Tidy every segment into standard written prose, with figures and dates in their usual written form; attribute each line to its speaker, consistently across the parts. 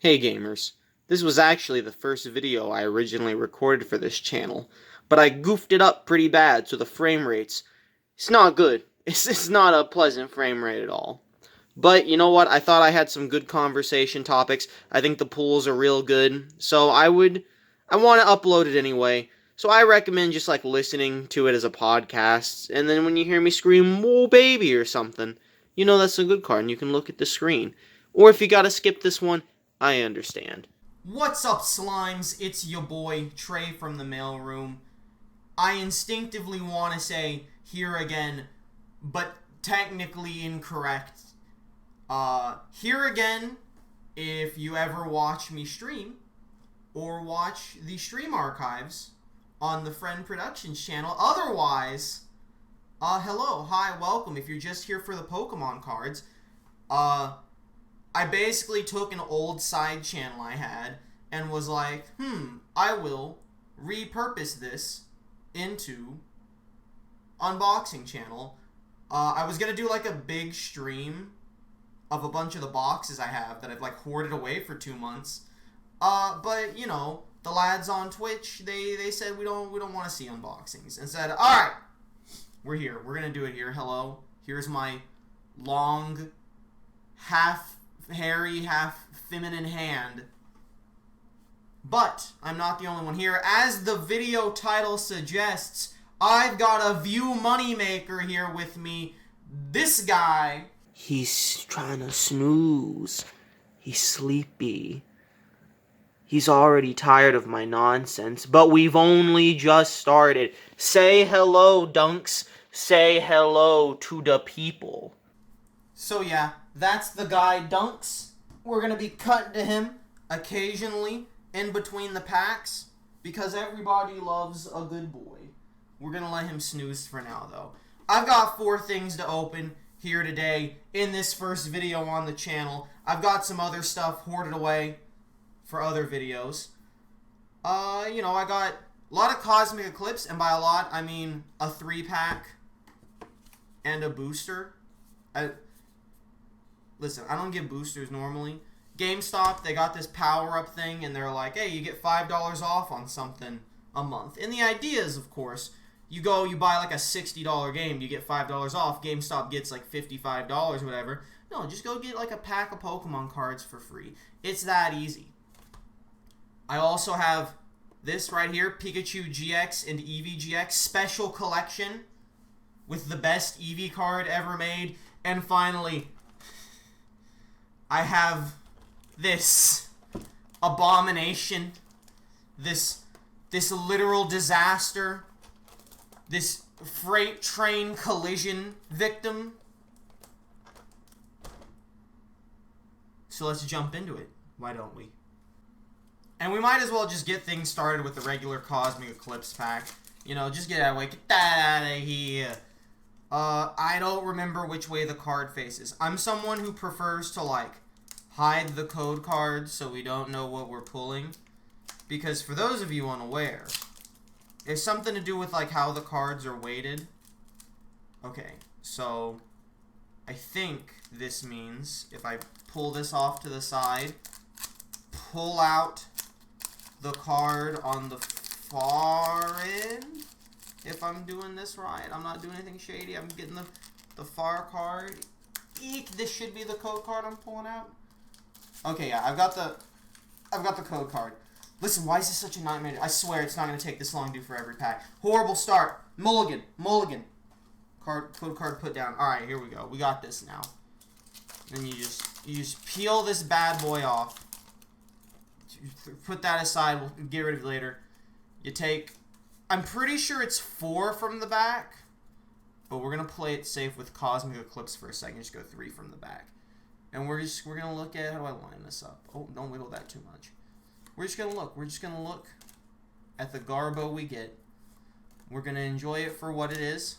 Speaker 1: Hey gamers, this was actually the first video I originally recorded for this channel, but I goofed it up pretty bad, so the frame rates, it's not good. It's not a pleasant frame rate at all. But you know what, I thought I had some good conversation topics. I think the pools are real good, so I want to upload it anyway. So I recommend just like listening to it as a podcast, and then when you hear me scream, "Whoa baby" or something, you know that's a good card and you can look at the screen. Or if you gotta skip this one, I understand.
Speaker 2: What's up, slimes? It's your boy, Trey from the mailroom. I instinctively want to say here again, but technically incorrect. Here again, if you ever watch me stream, or watch the stream archives on the Friend Productions channel. Otherwise, hello, hi, welcome. If you're just here for the Pokemon cards, I basically took an old side channel I had and was like, I will repurpose this into unboxing channel. I was going to do like a big stream of a bunch of the boxes I have that I've like hoarded away for 2 months. But you know, the lads on Twitch, they said we don't want to see unboxings and said, "All right, we're here. We're going to do it here. Hello. Here's my long half hairy, half feminine hand." But I'm not the only one here. As the video title suggests, I've got a view moneymaker here with me. This guy.
Speaker 1: He's trying to snooze. He's sleepy. He's already tired of my nonsense, but we've only just started. Say hello, Dunks. Say hello to the people.
Speaker 2: So yeah, that's the guy, Dunks. We're going to be cutting to him occasionally in between the packs because everybody loves a good boy. We're going to let him snooze for now, though. I've got 4 things to open here today in this first video on the channel. I've got some other stuff hoarded away for other videos. You know, I got a lot of Cosmic Eclipse, and by a lot, I mean a 3-pack and a booster. Listen, I don't get boosters normally. GameStop, they got this power-up thing, and they're like, hey, you get $5 off on something a month. And the idea is, of course, you go, you buy like a $60 game, you get $5 off. GameStop gets like $55 or whatever. No, just go get like a pack of Pokemon cards for free. It's that easy. I also have this right here, Pikachu GX and Eevee GX Special Collection with the best Eevee card ever made. And finally, I have this abomination, this literal disaster, this freight train collision victim. So let's jump into it. Why don't we? And we might as well just get things started with the regular Cosmic Eclipse pack. You know, just get out of the way. Get that out of here. I don't remember which way the card faces. I'm someone who prefers to, like, hide the code cards so we don't know what we're pulling. Because for those of you unaware, it's something to do with, like, how the cards are weighted. Okay, so I think this means if I pull this off to the side, pull out the card on the far end, if I'm doing this right. I'm not doing anything shady. I'm getting the far card. Eek, this should be the code card I'm pulling out. Okay, yeah, I've got the code card. Listen, why is this such a nightmare? I swear it's not going to take this long to do for every pack. Horrible start. Mulligan. Code card put down. Alright, here we go. We got this now. And you just peel this bad boy off. Put that aside. We'll get rid of it later. You take, I'm pretty sure it's 4 from the back, but we're going to play it safe with Cosmic Eclipse for a second. Just go 3 from the back. And we're going to look at, how do I line this up? Oh, don't wiggle that too much. We're just going to look. We're just going to look at the garbo we get. We're going to enjoy it for what it is.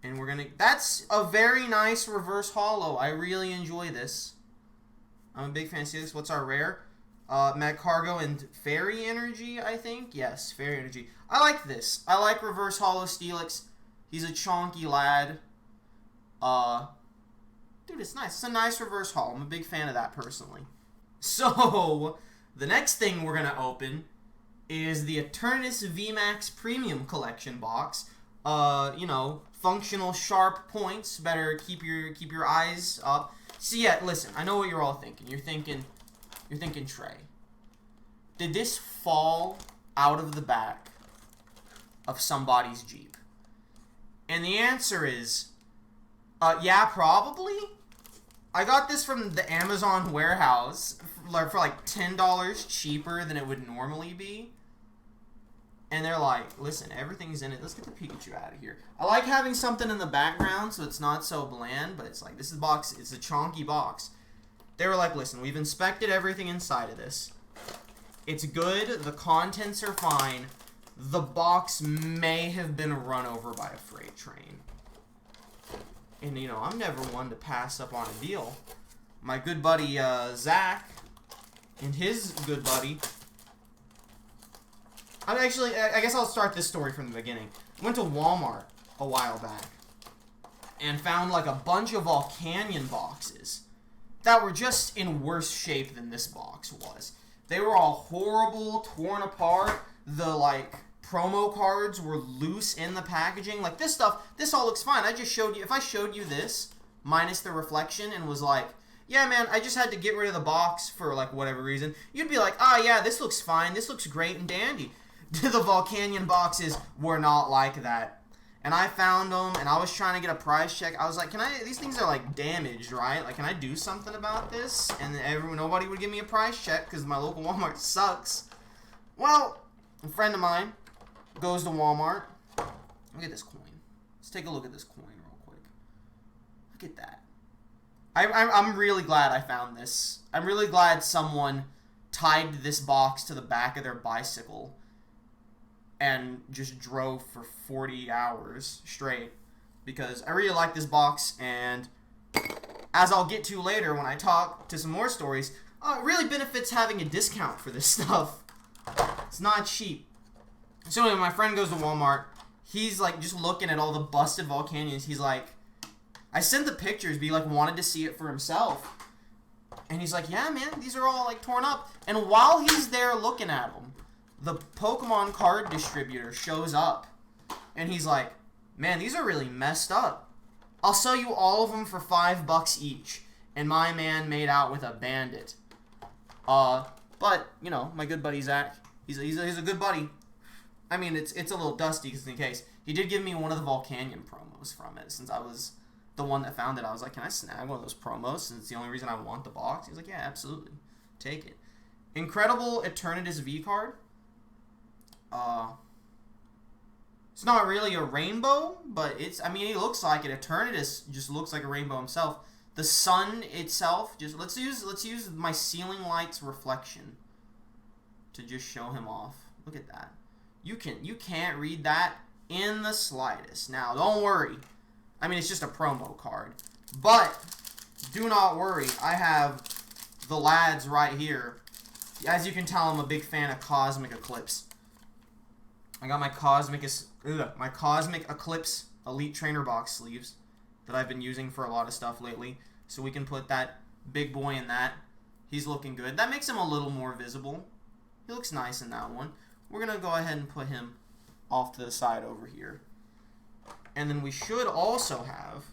Speaker 2: And we're going to, that's a very nice reverse holo. I really enjoy this. I'm a big fan of this. What's our rare? Magcargo and Fairy Energy, I think. Yes, Fairy Energy. I like this. I like reverse holo Steelix. He's a chonky lad. Dude, it's nice. It's a nice reverse haul. I'm a big fan of that personally. So, the next thing we're going to open is the Eternatus VMAX Premium Collection box. You know, functional sharp points. Better keep your eyes up. So yeah, listen, I know what you're all thinking. You're thinking, Trey, did this fall out of the back of somebody's Jeep? And the answer is, yeah, probably. I got this from the Amazon warehouse for like $10 cheaper than it would normally be. And they're like, listen, everything's in it. Let's get the Pikachu out of here. I like having something in the background so it's not so bland, but it's like, this is the box. It's a chonky box. They were like, listen, we've inspected everything inside of this. It's good. The contents are fine. The box may have been run over by a freight train. And, you know, I'm never one to pass up on a deal. My good buddy, Zach, and his good buddy... I guess I'll start this story from the beginning. Went to Walmart a while back and found like a bunch of Volcanion boxes that were just in worse shape than this box was. They were all horrible, torn apart. The like promo cards were loose in the packaging. Like this stuff, this all looks fine. I just showed you, if I showed you this minus the reflection and was like, yeah, man, I just had to get rid of the box for like whatever reason, you'd be like, ah, yeah, this looks fine. This looks great and dandy. The Volcanion boxes were not like that. And I found them, and I was trying to get a price check. I was like, these things are like damaged, right? Like, can I do something about this? And nobody would give me a price check because my local Walmart sucks. Well, a friend of mine goes to Walmart. Look at this coin. Let's take a look at this coin real quick. Look at that. I'm really glad I found this. I'm really glad someone tied this box to the back of their bicycle and just drove for 40 hours straight, because I really like this box, and as I'll get to later when I talk to some more stories, it really benefits having a discount for this stuff. It's not cheap. So anyway, my friend goes to Walmart. He's like just looking at all the busted Volcanions. He's like, I sent the pictures, but he like wanted to see it for himself. And he's like, yeah, man, these are all like torn up. And while he's there looking at them, the Pokemon card distributor shows up, and he's like, man, these are really messed up. I'll sell you all of them for $5 each. And my man made out with a bandit. But, you know, my good buddy Zach, he's a good buddy. I mean, it's a little dusty just in case. He did give me one of the Volcanion promos from it, since I was the one that found it. I was like, can I snag one of those promos since it's the only reason I want the box? He's like, yeah, absolutely. Take it. Incredible Eternatus V card. It's not really a rainbow, but I mean, it looks like it. Eternatus just looks like a rainbow himself. The sun itself, let's use my ceiling light's reflection to just show him off. Look at that. You can't read that in the slightest. Now, don't worry. I mean, it's just a promo card. But do not worry. I have the lads right here. As you can tell, I'm a big fan of Cosmic Eclipse. I got my Cosmic Eclipse Elite Trainer box sleeves that I've been using for a lot of stuff lately. So we can put that big boy in that. He's looking good. That makes him a little more visible. He looks nice in that one. We're going to go ahead and put him off to the side over here. And then we should also have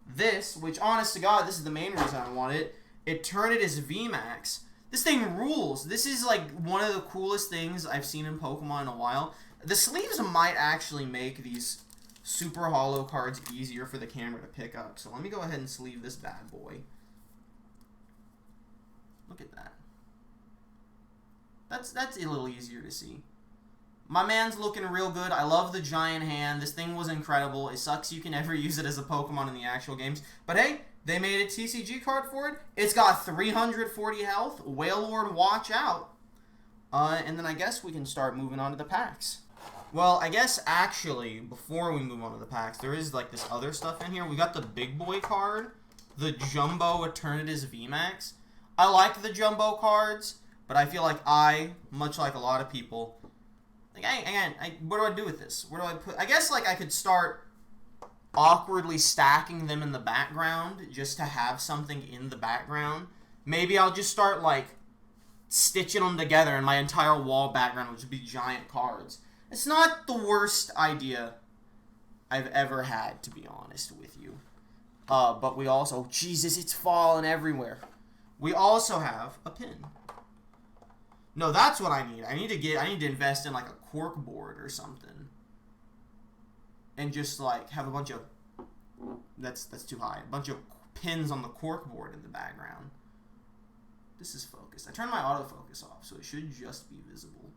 Speaker 2: this, which honest to God, this is the main reason I want it. Eternatus VMAX. This thing rules. This is like one of the coolest things I've seen in Pokemon in a while. The sleeves might actually make these super hollow cards easier for the camera to pick up. So let me go ahead and sleeve this bad boy. Look at that. That's a little easier to see. My man's looking real good. I love the giant hand. This thing was incredible. It sucks you can never use it as a Pokemon in the actual games. But hey, they made a TCG card for it. It's got 340 health. Wailord, watch out. And then I guess we can start moving on to the packs. Well, I guess actually, before we move on to the packs, there is like this other stuff in here. We got the big boy card, the Jumbo Eternatus VMAX. I like the Jumbo cards, but I feel like much like a lot of people, like, what do I do with this? Where do I put? I guess like I could start awkwardly stacking them in the background just to have something in the background. Maybe I'll just start, like, stitching them together and my entire wall background will just be giant cards. It's not the worst idea I've ever had, to be honest with you. But we also... Jesus, it's falling everywhere. We also have a pin. No, that's what I need. I need to invest in, like, a cork board or something. And just, like, have a bunch of... That's too high. A bunch of pins on the cork board in the background. This is focused. I turned my autofocus off, so it should just be visible.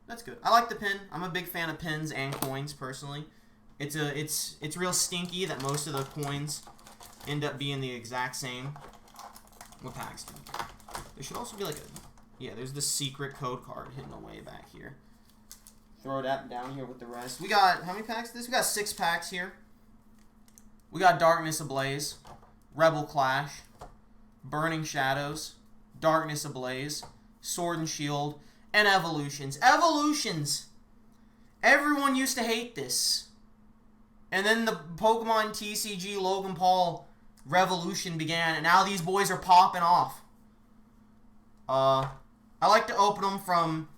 Speaker 2: That's good. I like the pin. I'm a big fan of pins and coins, personally. It's real stinky that most of the coins end up being the exact same. What packs do? There should also be like a... Yeah, there's the secret code card hidden away back here. Throw that down here with the rest. We got... How many packs is this? We got 6 packs here. We got Darkness Ablaze, Rebel Clash, Burning Shadows, Darkness Ablaze, Sword and Shield, and Evolutions. Evolutions! Everyone used to hate this. And then the Pokemon TCG Logan Paul revolution began, and now these boys are popping off. I like to open them from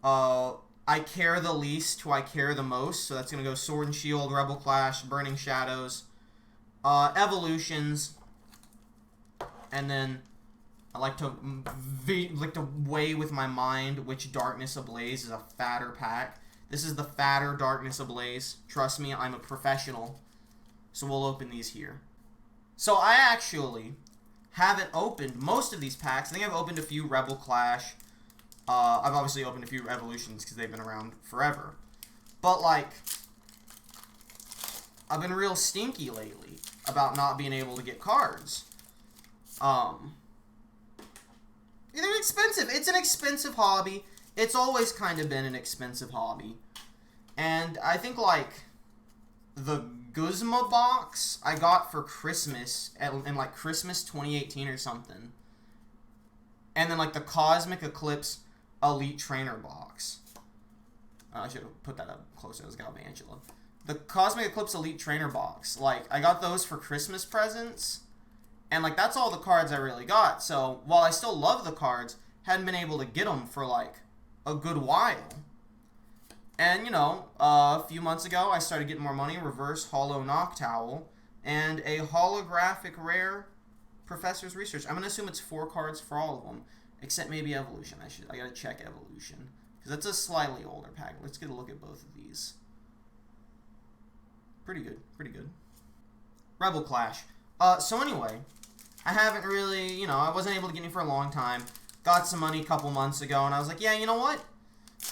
Speaker 2: I care the least to I care the most. So that's going to go Sword and Shield, Rebel Clash, Burning Shadows, Evolutions, and then I like to weigh with my mind which Darkness Ablaze is a fatter pack. This is the fatter Darkness Ablaze. Trust me, I'm a professional. So we'll open these here. So I actually haven't opened most of these packs. I think I've opened a few Rebel Clash. I've obviously opened a few Evolutions because they've been around forever. But, like, I've been real stinky lately about not being able to get cards. They're expensive. It's an expensive hobby. It's always kind of been an expensive hobby. And I think, like, the Guzma box I got for Christmas, in, like, Christmas 2018 or something. And then, like, the Cosmic Eclipse Elite Trainer box. I should have put that up closer. It was Galvantula. The Cosmic Eclipse Elite Trainer box. Like, I got those for Christmas presents. And, like, that's all the cards I really got. So, while I still love the cards, hadn't been able to get them for, like, a good while. And, you know, a few months ago, I started getting more money. Reverse Holo Noctowl. And a holographic rare Professor's Research. I'm going to assume it's 4 cards for all of them. Except maybe Evolution. I got to check Evolution. Because that's a slightly older pack. Let's get a look at both of these. Pretty good. Pretty good. Rebel Clash. So anyway, I haven't really, you know, I wasn't able to get any for a long time. Got some money a couple months ago, and I was like, yeah, you know what?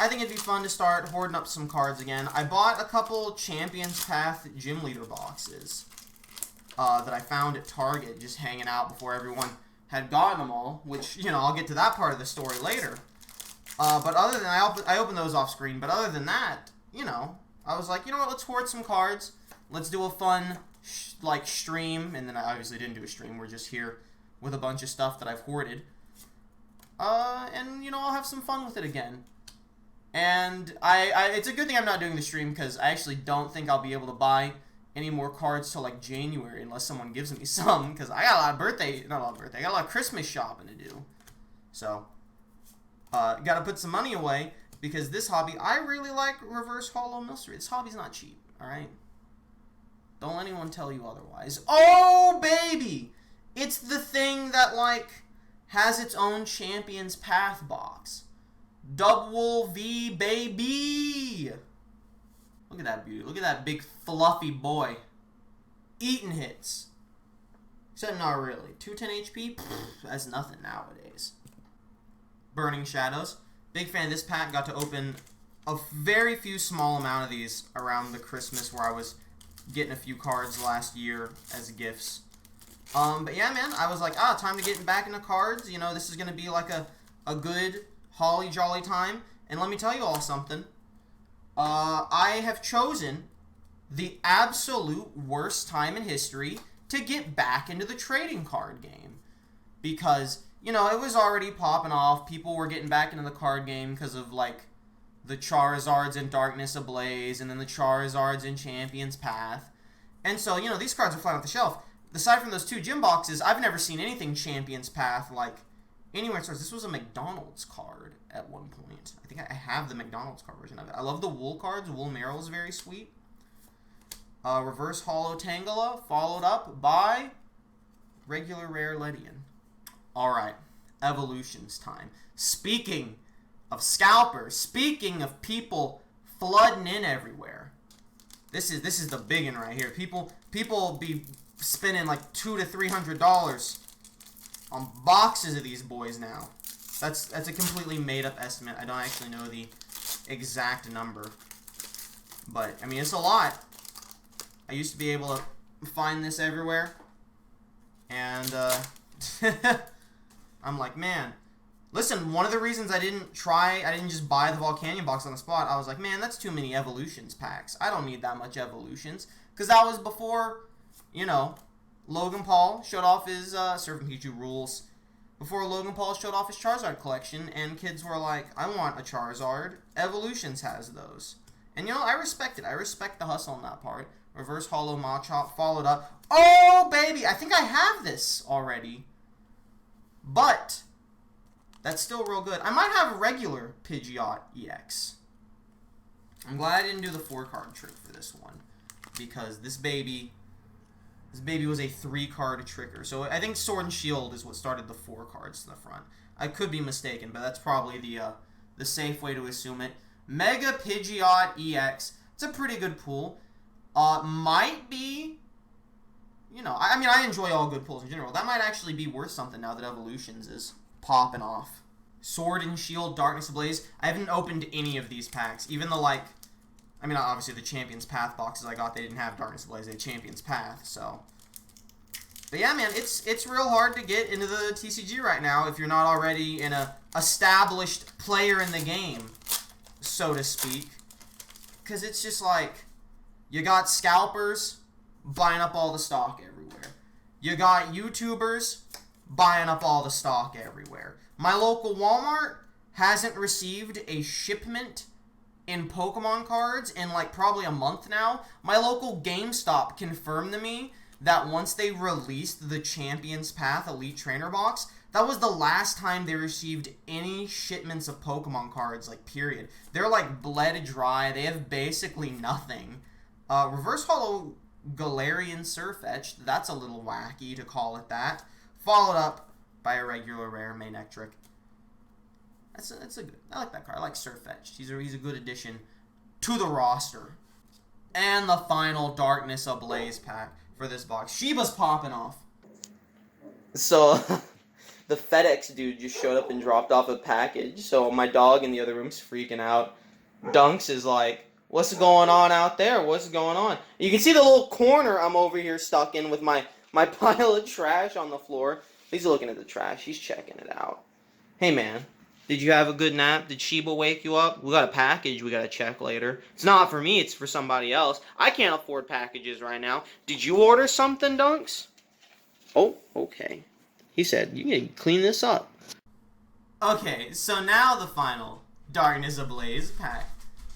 Speaker 2: I think it'd be fun to start hoarding up some cards again. I bought a couple Champions Path Gym Leader boxes that I found at Target just hanging out before everyone had gotten them all, which, you know, I'll get to that part of the story later. But other than, I opened those off screen, but other than that, you know, I was like, you know what, let's hoard some cards. Let's do a fun, like, stream, and then I obviously didn't do a stream. We're just here with a bunch of stuff that I've hoarded. And, you know, I'll have some fun with it again. And it's a good thing I'm not doing the stream, because I actually don't think I'll be able to buy any more cards till, like, January, unless someone gives me some, because I got a lot of I got a lot of Christmas shopping to do. So, gotta put some money away, because this hobby, I really like Reverse Holo Mystery. This hobby's not cheap, alright? Don't let anyone tell you otherwise. Oh, baby! It's the thing that, like, has its own Champions Path box. Double V, baby! Look at that beauty. Look at that big fluffy boy. Eating hits. Except not really. 210 HP? Pfft, that's nothing nowadays. Burning Shadows. Big fan of this pack. Got to open a very few small amount of these around the Christmas where I was getting a few cards last year as gifts. But yeah, man, I was like, time to get back into cards. You know, this is going to be like a good holly jolly time. And let me tell you all something. I have chosen the absolute worst time in history to get back into the trading card game. Because, you know, it was already popping off. People were getting back into the card game because of, like, the Charizards in Darkness Ablaze, and then the Charizards in Champion's Path. And so, you know, these cards are flying off the shelf. Aside from those 2 gym boxes, I've never seen anything Champion's Path like anywhere in stores. This was a McDonald's card at one point. I think I have the McDonald's card version of it. I love the Wool cards. Wool Meryl is very sweet. Reverse Holo Tangela, followed up by regular rare Ledian. Alright, Evolutions time. Speaking of scalpers, speaking of people flooding in everywhere, this is the big one right here. People be spending like $200 to $300 on boxes of these boys now. That's a completely made up estimate. I don't actually know the exact number, but I mean it's a lot. I used to be able to find this everywhere, and I'm like, man, listen, one of the reasons I didn't just buy the Volcanion box on the spot, I was like, man, that's too many Evolutions packs. I don't need that much Evolutions, because that was before, you know, Logan Paul showed off his Surfing Pikachu rules, before Logan Paul showed off his Charizard collection, and kids were like, I want a Charizard. Evolutions has those. And, you know, I respect it. I respect the hustle on that part. Reverse Holo Machop, followed up. Oh, baby! I think I have this already. But that's still real good. I might have a regular Pidgeot EX. I'm glad I didn't do the 4-card trick for this one, because this baby was a 3-card tricker. So I think Sword and Shield is what started the 4 cards to the front. I could be mistaken, but that's probably the safe way to assume it. Mega Pidgeot EX. It's a pretty good pool. Might be, you know, I mean, I enjoy all good pulls in general. That might actually be worth something now that Evolutions is popping off. Sword and Shield, Darkness Ablaze. I haven't opened any of these packs. Even the, like, I mean, obviously the Champion's Path boxes I got, they didn't have Darkness Ablaze, they had Champion's Path, so. But yeah, man, it's real hard to get into the TCG right now if you're not already an established player in the game, so to speak. Because it's just like, you got scalpers buying up all the stock everywhere. You got YouTubers buying up all the stock everywhere. My local Walmart hasn't received a shipment in Pokemon cards in like probably a month now. My local GameStop confirmed to me that once they released the Champion's Path Elite Trainer box, that was the last time they received any shipments of Pokemon cards, like, period. They're like bled dry. They have basically nothing. Reverse Holo Galarian Surfetch'd, that's a little wacky to call it that. Followed up by a regular rare Manectric. That's a good. I like that card. I like Surfetch'd. He's a good addition to the roster. And the final Darkness Ablaze pack for this box. Sheba's popping off.
Speaker 1: So, the FedEx dude just showed up and dropped off a package. So my dog in the other room's freaking out. Dunks is like, what's going on out there? What's going on? You can see the little corner I'm over here stuck in with my pile of trash on the floor. He's looking at the trash. He's checking it out. Hey, man. Did you have a good nap? Did Sheba wake you up? We got a package we got to check later. It's not for me. It's for somebody else. I can't afford packages right now. Did you order something, Dunks? Oh, okay. He said, you need to clean this up.
Speaker 2: Okay, so now the final Darkness Ablaze pack.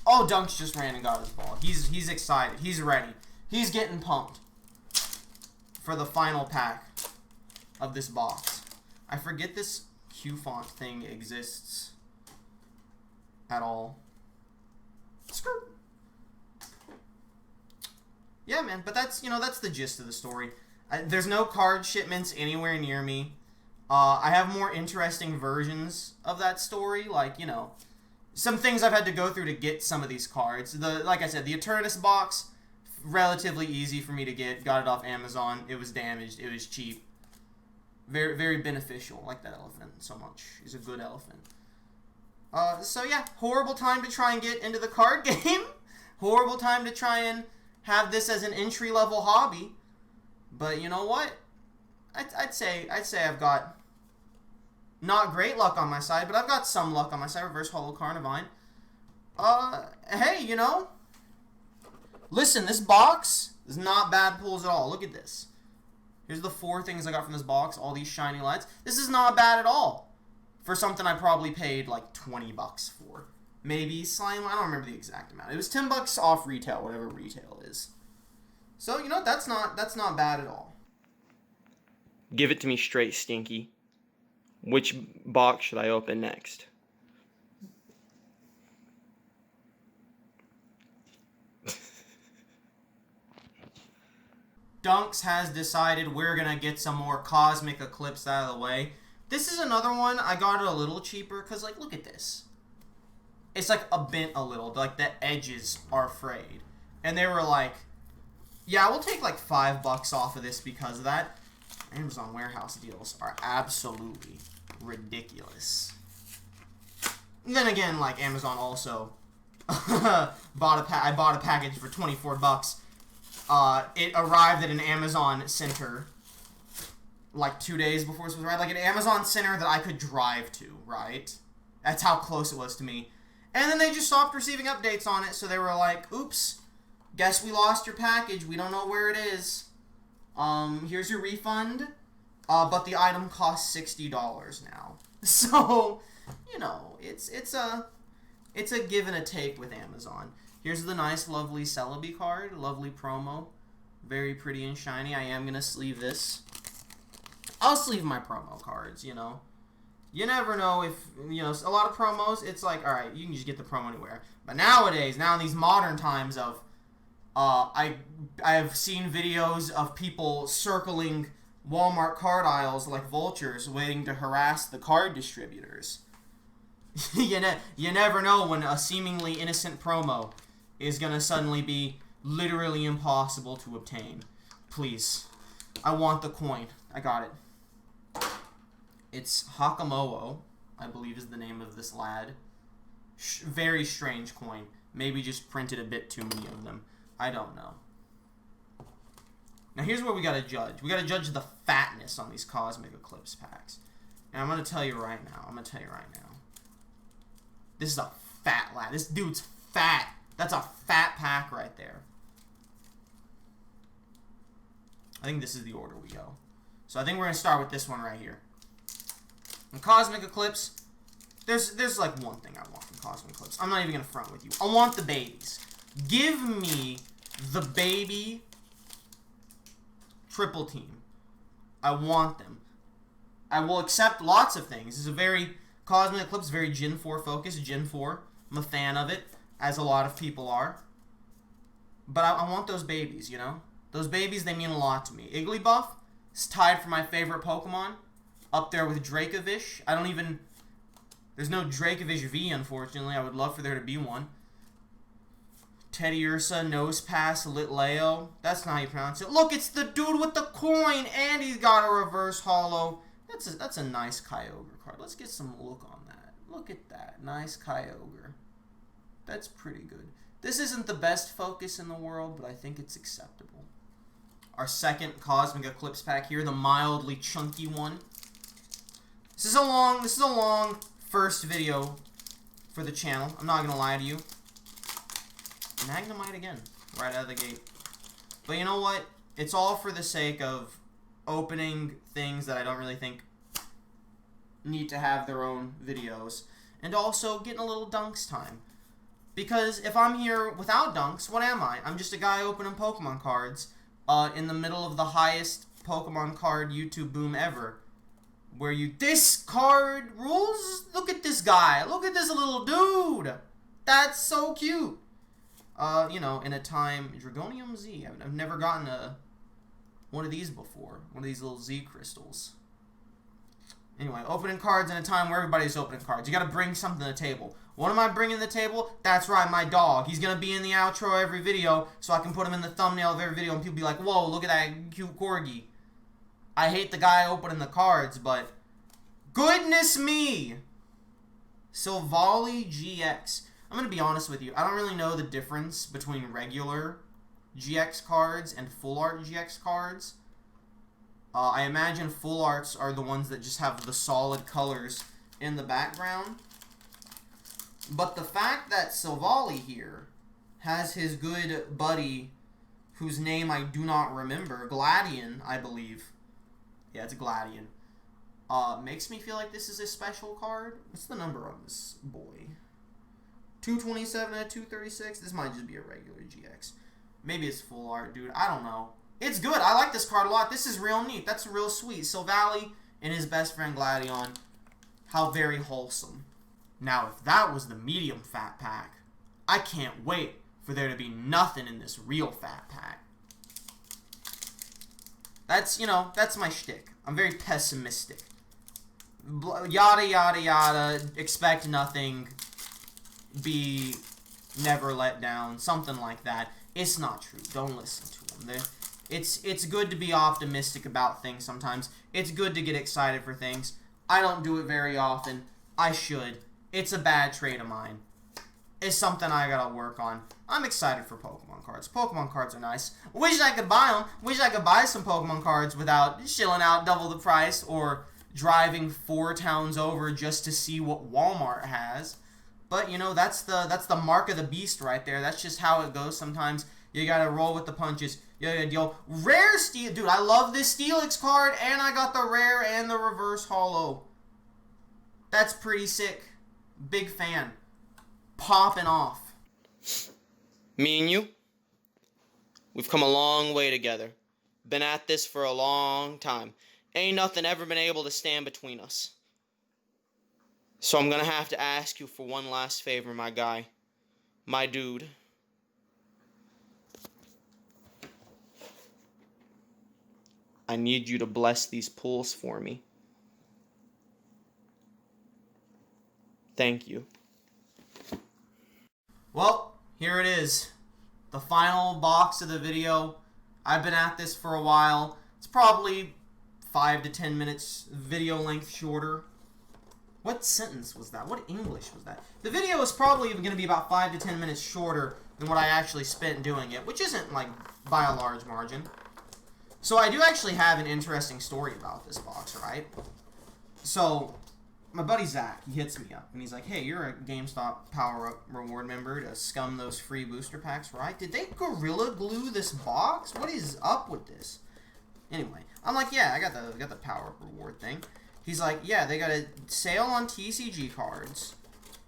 Speaker 2: Oh, Dunks just ran and got his ball. He's excited. He's ready. He's getting pumped for the final pack of this box. I forget this Q font thing exists at all. Skirt. Yeah, man, but that's the gist of the story. There's no card shipments anywhere near me. I have more interesting versions of that story, like, you know, some things I've had to go through to get some of these cards. Like I said, the Eternatus box, relatively easy for me to get. Got it off Amazon. It was damaged. It was cheap. Very, very beneficial. I like that elephant so much. He's a good elephant. So yeah, horrible time to try and get into the card game. Horrible time to try and have this as an entry-level hobby. But you know what? I'd say I've got not great luck on my side, but I've got some luck on my side. Reverse Holo Carnivine. Hey, you know, listen, this box is not bad pulls at all. Look at this. Here's the 4 things I got from this box. All these shiny lights. This is not bad at all for something I probably paid like $20 for. maybe slime. I don't remember the exact amount. It was $10 off retail, whatever retail is. So you know that's not bad at all.
Speaker 1: Give it to me straight, Stinky. Which box should I open next?
Speaker 2: Dunks has decided we're going to get some more Cosmic Eclipse out of the way. This is another one. I got it a little cheaper because, like, look at this. It's, like, bent a little. Like, the edges are frayed. And they were like, yeah, we'll take, like, $5 off of this because of that. Amazon warehouse deals are absolutely ridiculous. And then again, like, Amazon also I bought a package for $24. It arrived at an Amazon center like 2 days before it was arrived. Like an Amazon center that I could drive to, right? That's how close it was to me. And then they just stopped receiving updates on it, so they were like, oops, guess we lost your package. We don't know where it is. Here's your refund. But the item costs $60 now. So, you know, it's a give and a take with Amazon. Here's the nice, lovely Celebi card. Lovely promo. Very pretty and shiny. I am going to sleeve this. I'll sleeve my promo cards, you know. You never know if, you know, a lot of promos, it's like, alright, you can just get the promo anywhere. But nowadays, now in these modern times of, I've seen videos of people circling Walmart card aisles like vultures waiting to harass the card distributors. You never know when a seemingly innocent promo is going to suddenly be literally impossible to obtain. Please. I want the coin. I got it. It's Hakamowo, I believe is the name of this lad. Very strange coin. Maybe just printed a bit too many of them. I don't know. Now here's what we gotta judge. We gotta judge the fatness on these Cosmic Eclipse packs. And I'm gonna tell you right now. This is a fat lad. This dude's fat. That's a fat pack right there. I think this is the order we go. So I think we're gonna start with this one right here. In Cosmic Eclipse, there's like one thing I want from Cosmic Eclipse. I'm not even gonna front with you. I want the babies. Give me the baby triple team. I want them. I will accept lots of things. This is a very Cosmic Eclipse, very Gen 4 focused. Gen 4. I'm a fan of it, as a lot of people are. But I want those babies, you know? Those babies, they mean a lot to me. Igglybuff is tied for my favorite Pokemon. Up there with Dracovish. There's no Dracovish V, unfortunately. I would love for there to be one. Teddiursa, Nosepass, Litleo. That's not how you pronounce it. Look, it's the dude with the coin, and he's got a reverse holo. That's a nice Kyogre card. Let's get some look on that. Look at that. Nice Kyogre. That's pretty good. This isn't the best focus in the world, but I think it's acceptable. Our second Cosmic Eclipse pack here, the mildly chunky one. This is a long first video for the channel. I'm not gonna lie to you. Magnemite again, right out of the gate. But you know what? It's all for the sake of opening things that I don't really think need to have their own videos. And also getting a little Dunks time. Because if I'm here without Dunks, what am I? I'm just a guy opening Pokemon cards in the middle of the highest Pokemon card YouTube boom ever. Where this card rules? Look at this guy. Look at this little dude. That's so cute. You know, in a time, Dragonium Z. I've never gotten one of these before. One of these little Z crystals. Anyway, opening cards in a time where everybody's opening cards. You gotta bring something to the table. What am I bringing to the table? That's right, my dog. He's gonna be in the outro of every video, so I can put him in the thumbnail of every video, and people be like, whoa, look at that cute corgi. I hate the guy opening the cards, but goodness me! Silvally GX. I'm going to be honest with you. I don't really know the difference between regular GX cards and full art GX cards. I imagine full arts are the ones that just have the solid colors in the background. But the fact that Silvally here has his good buddy, whose name I do not remember, Gladion, I believe. Yeah, it's Gladion. Makes me feel like this is a special card. What's the number on this boy? 227 and a 236. This might just be a regular GX. Maybe it's full art, dude. I don't know. It's good. I like this card a lot. This is real neat. That's real sweet. Silvally and his best friend Gladion. How very wholesome. Now, if that was the medium fat pack, I can't wait for there to be nothing in this real fat pack. That's, you know, that's my shtick. I'm very pessimistic. Yada, yada, yada. Expect nothing. Be never let down. Something like that. It's not true. Don't listen to them. It's good to be optimistic about things sometimes. It's good to get excited for things. I don't do it very often. I should. It's a bad trait of mine. It's something I gotta work on. I'm excited for Pokemon cards. Pokemon cards are nice. Wish I could buy them. Wish I could buy some Pokemon cards without shilling out double the price or driving 4 towns over just to see what Walmart has. But, you know, that's the mark of the beast right there. That's just how it goes sometimes. You gotta roll with the punches. You gotta deal. Rare Steel. Dude, I love this Steelix card, and I got the rare and the reverse holo. That's pretty sick. Big fan. Popping off.
Speaker 1: Me and you, we've come a long way together. Been at this for a long time. Ain't nothing ever been able to stand between us. So I'm gonna have to ask you for one last favor, my guy. My dude. I need you to bless these pools for me. Thank you.
Speaker 2: Well, here it is. The final box of the video. I've been at this for a while. It's probably 5 to 10 minutes video length shorter. What sentence was that? What English was that? The video is probably even going to be about 5 to 10 minutes shorter than what I actually spent doing it, which isn't, like, by a large margin. So I do actually have an interesting story about this box, right? So, my buddy Zach, he hits me up, and he's like, hey, you're a GameStop Power-Up Reward member to scum those free booster packs, right? Did they Gorilla Glue this box? What is up with this? Anyway, I'm like, yeah, I got the Power-Up Reward thing. He's like, yeah, they got a sale on TCG cards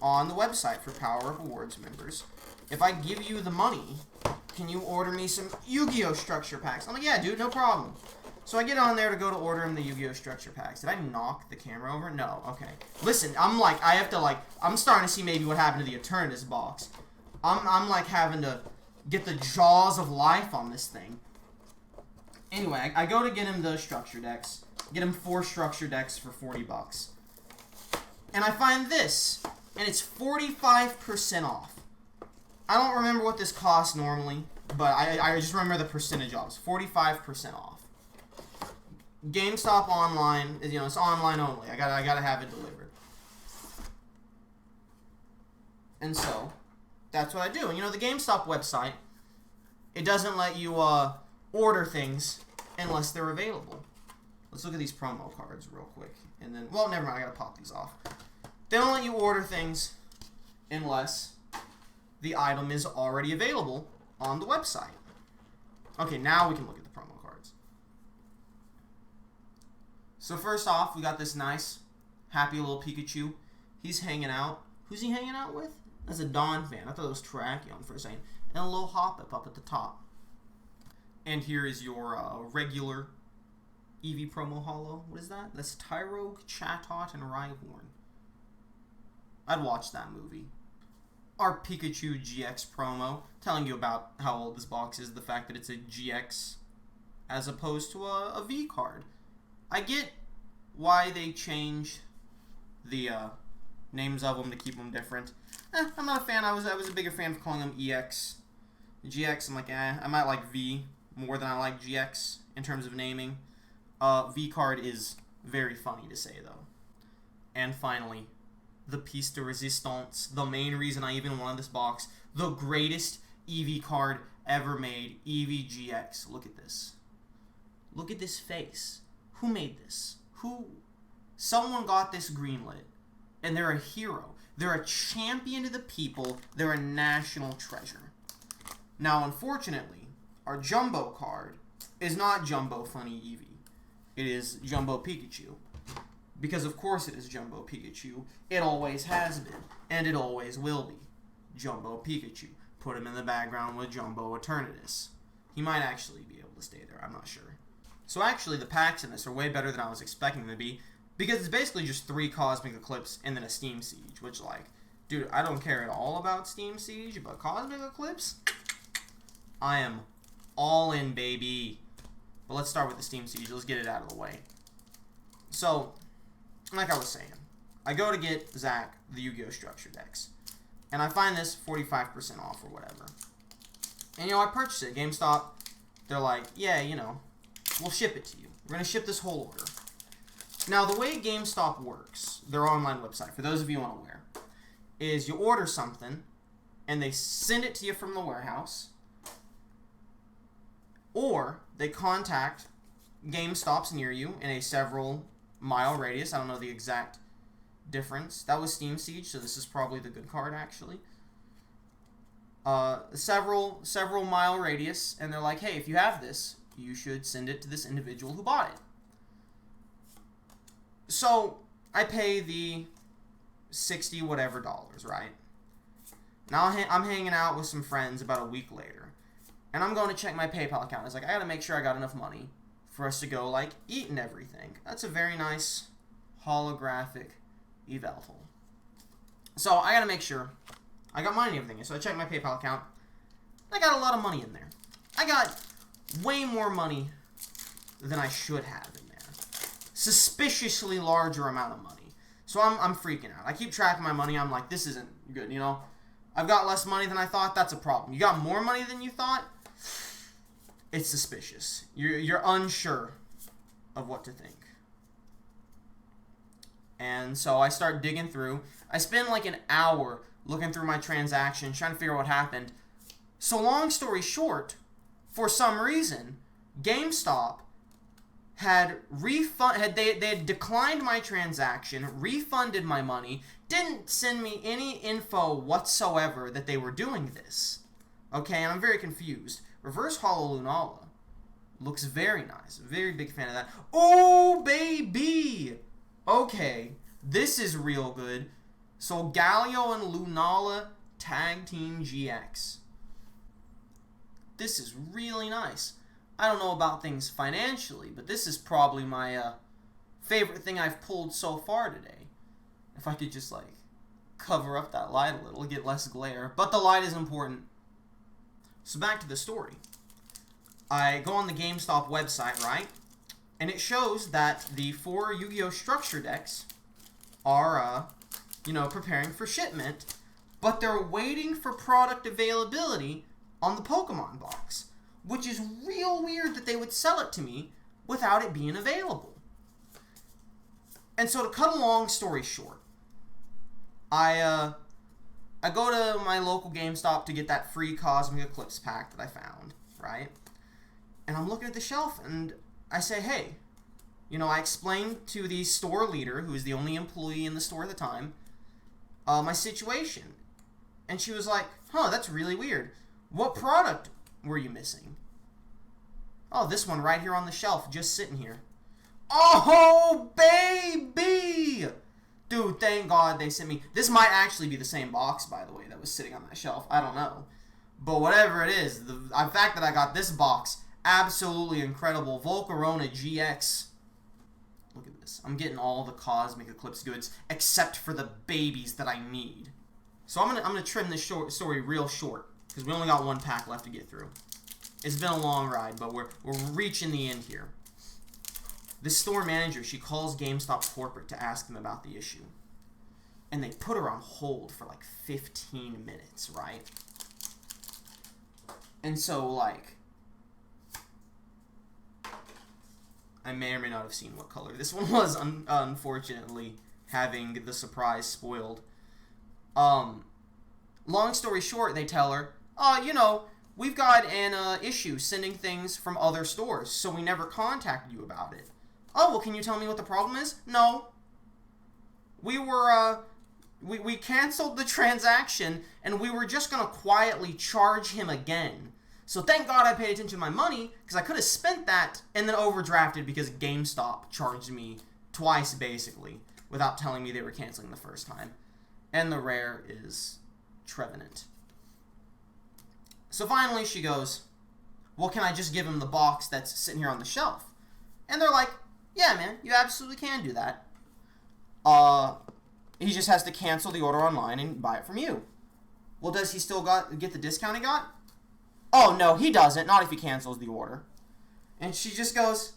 Speaker 2: on the website for Power-Up Rewards members. If I give you the money, can you order me some Yu-Gi-Oh! Structure packs? I'm like, yeah, dude, no problem. So I get on there to go to order him the Yu-Gi-Oh! Structure packs. Did I knock the camera over? No, okay. Listen, I'm like, I have to, like, I'm starting to see maybe what happened to the Eternatus box. I'm like, having to get the jaws of life on this thing. Anyway, I go to get him the structure decks. Get him 4 structure decks for 40 bucks. And I find this, and it's 45% off. I don't remember what this costs normally, but I just remember the percentage off. It's 45% off. GameStop online, you know, it's online only. I gotta have it delivered. And so, that's what I do. And you know, the GameStop website, it doesn't let you order things unless they're available. Let's look at these promo cards real quick. And then, well, never mind, I gotta pop these off. They don't let you order things unless the item is already available on the website. Okay, now we can look at the promo cards. So first off, we got this nice, happy little Pikachu. He's hanging out. Who's he hanging out with? That's a Dawn fan. I thought it was Terrakion for a second. And a little Hoppip up at the top. And here is your regular Eevee promo holo. What is that? That's Tyrogue, Chatot, and Rhyhorn. I'd watch that movie. Our Pikachu GX promo, telling you about how old this box is, the fact that it's a GX as opposed to a V card. I get why they changed the names of them to keep them different. I'm not a fan. I was a bigger fan of calling them EX. GX, I'm like, I might like V more than I like GX in terms of naming. V card is very funny to say, though. And finally, the piece de resistance, the main reason I even wanted this box, the greatest Eevee card ever made, Eevee GX. Look at this. Look at this face. Who made this? Someone got this greenlit, and they're a hero. They're a champion to the people. They're a national treasure. Now, unfortunately, our Jumbo card is not Jumbo Funny Eevee. It is Jumbo Pikachu. Because of course it is Jumbo Pikachu. It always has been, and it always will be. Jumbo Pikachu. Put him in the background with Jumbo Eternatus. He might actually be able to stay there, I'm not sure. So actually, the packs in this are way better than I was expecting them to be, because it's basically just 3 Cosmic Eclipse and then a Steam Siege, which, like, dude, I don't care at all about Steam Siege, but Cosmic Eclipse, I am all in, baby. But let's start with the Steam Siege. Let's get it out of the way. So, like I was saying, I go to get Zach the Yu-Gi-Oh! Structure decks, and I find this 45% off or whatever. And, you know, I purchase it. GameStop, they're like, yeah, you know, we'll ship it to you. We're going to ship this whole order. Now, the way GameStop works, their online website, for those of you unaware, is you order something, and they send it to you from the warehouse, or they contact GameStops near you in a several mile radius. I don't know the exact difference. That was Steam Siege, so this is probably the good card, actually. Several mile radius, and they're like, hey, if you have this, you should send it to this individual who bought it. So, I pay the 60 whatever dollars, right? Now I'm hanging out with some friends about a week later, and I'm going to check my PayPal account. It's like, I gotta make sure I got enough money for us to go, like, eat and everything. That's a very nice holographic eval tool. So, I gotta make sure I got money and everything. So, I check my PayPal account. I got a lot of money in there. I got way more money than I should have in there. Suspiciously larger amount of money. So I'm freaking out. I keep track of my money. I'm like, this isn't good, you know? I've got less money than I thought. That's a problem. You got more money than you thought? It's suspicious. You're unsure of what to think. And so I start digging through. I spend like an hour looking through my transactions, trying to figure out what happened. So long story short, for some reason, GameStop had declined my transaction, refunded my money, didn't send me any info whatsoever that they were doing this. Okay, and I'm very confused. Reverse Hollow Lunala looks very nice. Very big fan of that. Oh, baby! Okay, this is real good. So Galio and Lunala Tag Team GX. This is really nice. I don't know about things financially, but this is probably my favorite thing I've pulled so far today. If I could just, like, cover up that light a little, get less glare. But the light is important. So back to the story. I go on the GameStop website, right? And it shows that the 4 Yu-Gi-Oh! Structure decks are, you know, preparing for shipment, but they're waiting for product availability on the Pokemon box. Which is real weird that they would sell it to me without it being available. And so to cut a long story short, I go to my local GameStop to get that free Cosmic Eclipse pack that I found, right? And I'm looking at the shelf and I say, hey, you know, I explained to the store leader, who is the only employee in the store at the time, my situation. And she was like, huh, that's really weird. What product were you missing? Oh, this one right here on the shelf, just sitting here. Oh, baby! Dude, thank God they sent me. This might actually be the same box, by the way, that was sitting on that shelf. I don't know. But whatever it is, the fact that I got this box, absolutely incredible. Volcarona GX. Look at this. I'm getting all the Cosmic Eclipse goods, except for the babies that I need. So I'm gonna trim this story real short, because we only got one pack left to get through. It's been a long ride, but we're reaching the end here. The store manager, she calls GameStop corporate to ask them about the issue. And they put her on hold for like 15 minutes, right? And so, like, I may or may not have seen what color this one was, unfortunately, having the surprise spoiled. Long story short, they tell her, you know, we've got an issue sending things from other stores, so we never contacted you about it. Oh, well, can you tell me what the problem is? No. We were, we canceled the transaction, and we were just going to quietly charge him again. So thank God I paid attention to my money, because I could have spent that and then overdrafted because GameStop charged me twice, basically, without telling me they were canceling the first time. And the rare is Trevenant. So finally she goes, well, can I just give him the box that's sitting here on the shelf? And they're like, yeah, man, you absolutely can do that. He just has to cancel the order online and buy it from you. Well, does he still get the discount he got? Oh, no, he doesn't. Not if he cancels the order. And she just goes,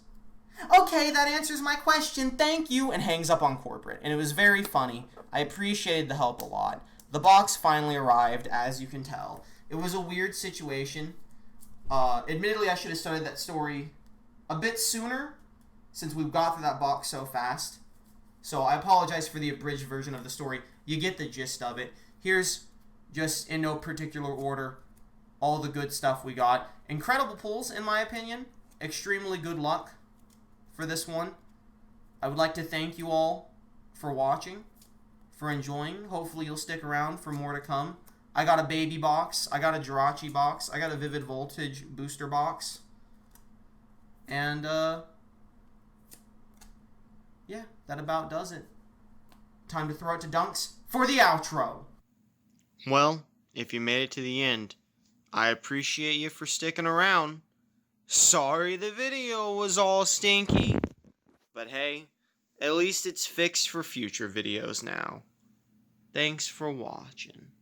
Speaker 2: okay, that answers my question. Thank you. And hangs up on corporate. And it was very funny. I appreciated the help a lot. The box finally arrived, as you can tell. It was a weird situation. Admittedly, I should have started that story a bit sooner, since we got through that box so fast. So I apologize for the abridged version of the story. You get the gist of it. Here's, just in no particular order, all the good stuff we got. Incredible pulls, in my opinion. Extremely good luck for this one. I would like to thank you all for watching, for enjoying. Hopefully you'll stick around for more to come. I got a baby box. I got a Jirachi box. I got a Vivid Voltage booster box. And, yeah, that about does it. Time to throw it to Dunks for the outro.
Speaker 1: Well, if you made it to the end, I appreciate you for sticking around. Sorry the video was all stinky, but hey, at least it's fixed for future videos now. Thanks for watching.